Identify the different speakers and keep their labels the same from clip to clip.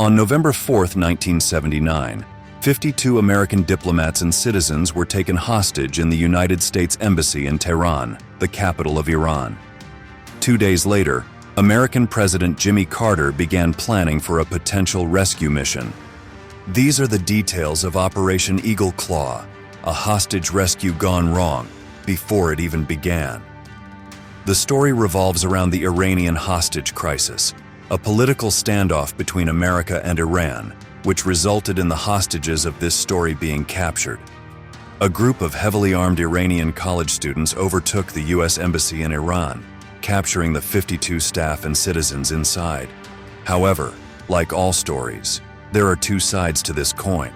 Speaker 1: On November 4, 1979, 52 American diplomats and citizens were taken hostage in the United States Embassy in Tehran, the capital of Iran. 2 days later, American President Jimmy Carter began planning for a potential rescue mission. These are the details of Operation Eagle Claw, a hostage rescue gone wrong before it even began. The story revolves around the Iranian Hostage Crisis, a political standoff between America and Iran, which resulted in the hostages of this story being captured. A group of heavily armed Iranian college students overtook the U.S. Embassy in Iran, capturing the 52 staff and citizens inside. However, like all stories, there are two sides to this coin.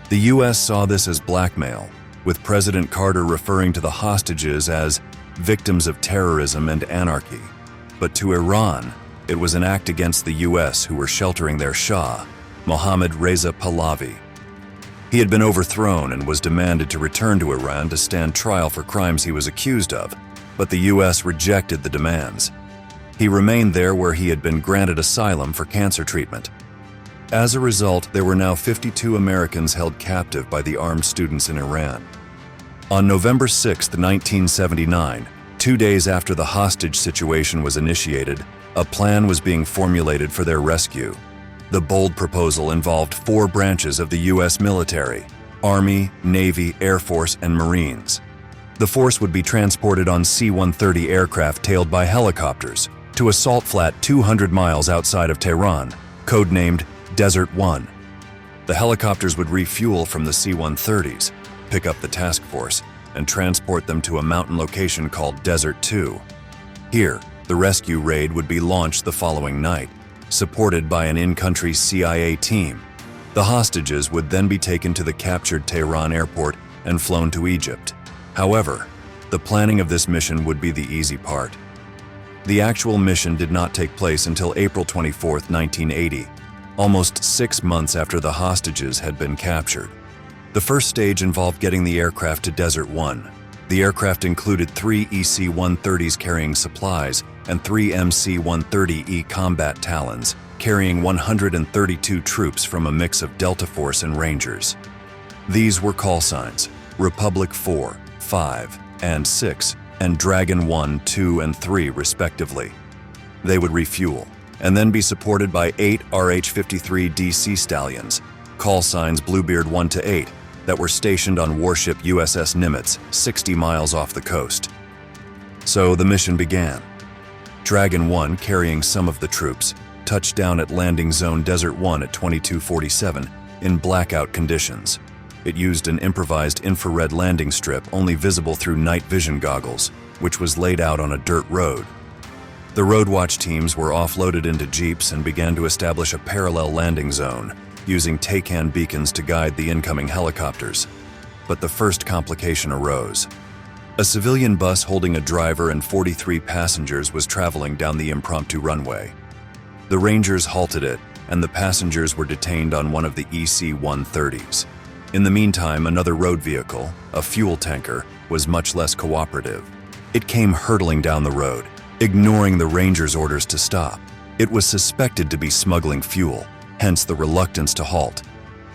Speaker 1: The U.S. saw this as blackmail, with President Carter referring to the hostages as victims of terrorism and anarchy. But to Iran, it was an act against the U.S. who were sheltering their Shah, Mohammad Reza Pahlavi. He had been overthrown and was demanded to return to Iran to stand trial for crimes he was accused of, but the U.S. rejected the demands. He remained there where he had been granted asylum for cancer treatment. As a result, there were now 52 Americans held captive by the armed students in Iran. On November 6, 1979, 2 days after the hostage situation was initiated, a plan was being formulated for their rescue. The bold proposal involved 4 branches of the U.S. military: Army, Navy, Air Force, and Marines. The force would be transported on C-130 aircraft tailed by helicopters to a salt flat 200 miles outside of Tehran, codenamed Desert One. The helicopters would refuel from the C-130s, pick up the task force, and transport them to a mountain location called Desert 2. Here, the rescue raid would be launched the following night, supported by an in-country CIA team. The hostages would then be taken to the captured Tehran airport and flown to Egypt. However, the planning of this mission would be the easy part. The actual mission did not take place until April 24, 1980, almost 6 months after the hostages had been captured. The first stage involved getting the aircraft to Desert One. The aircraft included 3 EC-130s carrying supplies and 3 MC-130E combat Talons, carrying 132 troops from a mix of Delta Force and Rangers. These were call signs: Republic 4, 5, and 6, and Dragon 1, 2, and 3 respectively. They would refuel, and then be supported by 8 RH-53D Sea Stallions, call signs Bluebeard 1 to 8, that were stationed on warship USS Nimitz, 60 miles off the coast. So the mission began. Dragon 1, carrying some of the troops, touched down at landing zone Desert 1 at 22:47 in blackout conditions. It used an improvised infrared landing strip only visible through night vision goggles, which was laid out on a dirt road. The roadwatch teams were offloaded into jeeps and began to establish a parallel landing zone, using Taycan beacons to guide the incoming helicopters. But the first complication arose. A civilian bus holding a driver and 43 passengers was traveling down the impromptu runway. The Rangers halted it, and the passengers were detained on one of the EC-130s. In the meantime, another road vehicle, a fuel tanker, was much less cooperative. It came hurtling down the road, ignoring the Rangers' orders to stop. It was suspected to be smuggling fuel, hence the reluctance to halt.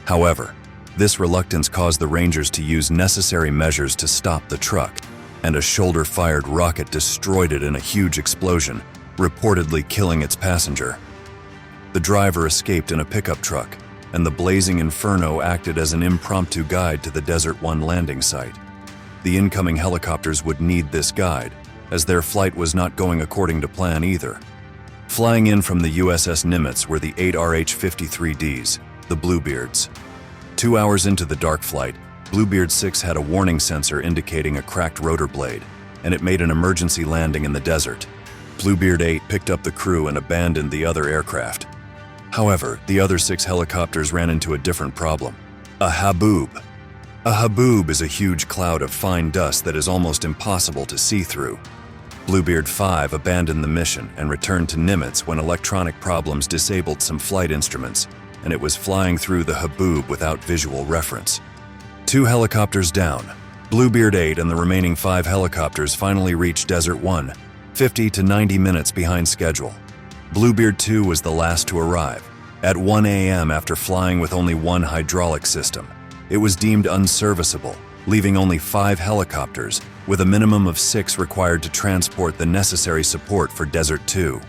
Speaker 1: However, this reluctance caused the Rangers to use necessary measures to stop the truck, and a shoulder-fired rocket destroyed it in a huge explosion, reportedly killing its passenger. The driver escaped in a pickup truck, and the blazing inferno acted as an impromptu guide to the Desert One landing site. The incoming helicopters would need this guide, as their flight was not going according to plan either. Flying in from the USS Nimitz were the 8 RH-53Ds, the Bluebeards. 2 hours into the dark flight, Bluebeard 6 had a warning sensor indicating a cracked rotor blade, and it made an emergency landing in the desert. Bluebeard 8 picked up the crew and abandoned the other aircraft. However, the other 6 helicopters ran into a different problem: a haboob. A haboob is a huge cloud of fine dust that is almost impossible to see through. Bluebeard 5 abandoned the mission and returned to Nimitz when electronic problems disabled some flight instruments, and it was flying through the haboob without visual reference. 2 helicopters down, Bluebeard 8 and the remaining 5 helicopters finally reached Desert 1, 50 to 90 minutes behind schedule. Bluebeard 2 was the last to arrive, At 1 a.m., after flying with only one hydraulic system, it was deemed unserviceable, leaving only 5 helicopters, with a minimum of 6 required to transport the necessary support for Desert 2.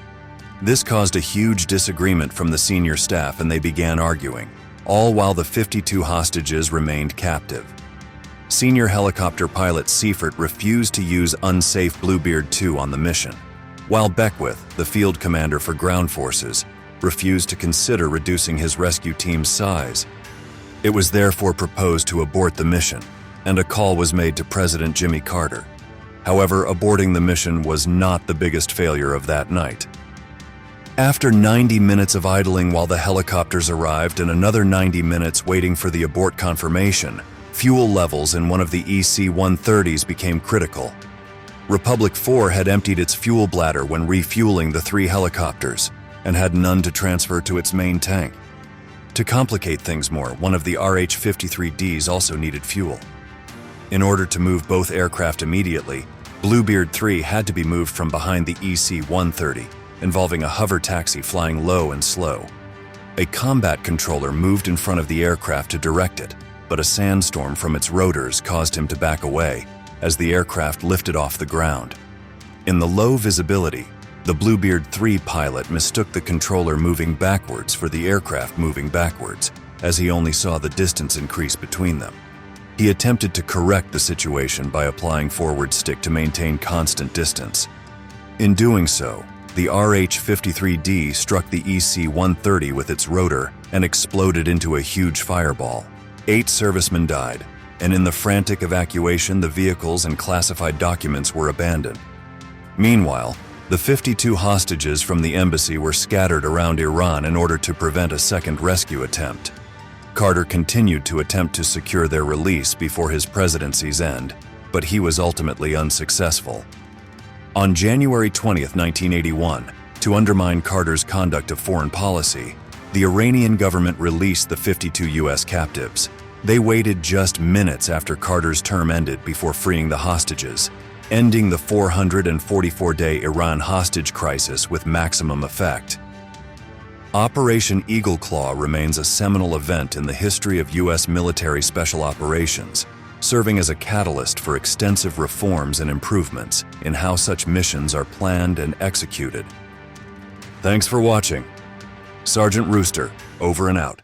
Speaker 1: This caused a huge disagreement from the senior staff, and they began arguing, all while the 52 hostages remained captive. Senior helicopter pilot Seifert refused to use unsafe Bluebeard 2 on the mission, while Beckwith, the field commander for ground forces, refused to consider reducing his rescue team's size. It was therefore proposed to abort the mission, and a call was made to President Jimmy Carter. However, aborting the mission was not the biggest failure of that night. After 90 minutes of idling while the helicopters arrived and another 90 minutes waiting for the abort confirmation, fuel levels in one of the EC-130s became critical. Republic 4 had emptied its fuel bladder when refueling the 3 helicopters, and had none to transfer to its main tank. To complicate things more, one of the RH-53Ds also needed fuel. In order to move both aircraft immediately, Bluebeard 3 had to be moved from behind the EC-130, involving a hover taxi flying low and slow. A combat controller moved in front of the aircraft to direct it, but a sandstorm from its rotors caused him to back away as the aircraft lifted off the ground. In the low visibility, the Bluebeard 3 pilot mistook the controller moving backwards for the aircraft moving backwards, as he only saw the distance increase between them. He attempted to correct the situation by applying forward stick to maintain constant distance. In doing so, the RH-53D struck the EC-130 with its rotor and exploded into a huge fireball. 8 servicemen died, and in the frantic evacuation, the vehicles and classified documents were abandoned. Meanwhile, the 52 hostages from the embassy were scattered around Iran in order to prevent a second rescue attempt. Carter continued to attempt to secure their release before his presidency's end, but he was ultimately unsuccessful. On January 20, 1981, to undermine Carter's conduct of foreign policy, the Iranian government released the 52 U.S. captives. They waited just minutes after Carter's term ended before freeing the hostages, ending the 444-day Iran hostage crisis with maximum effect. Operation Eagle Claw remains a seminal event in the history of U.S. military special operations, serving as a catalyst for extensive reforms and improvements in how such missions are planned and executed. Thanks for watching. Sergeant Rooster, over and out.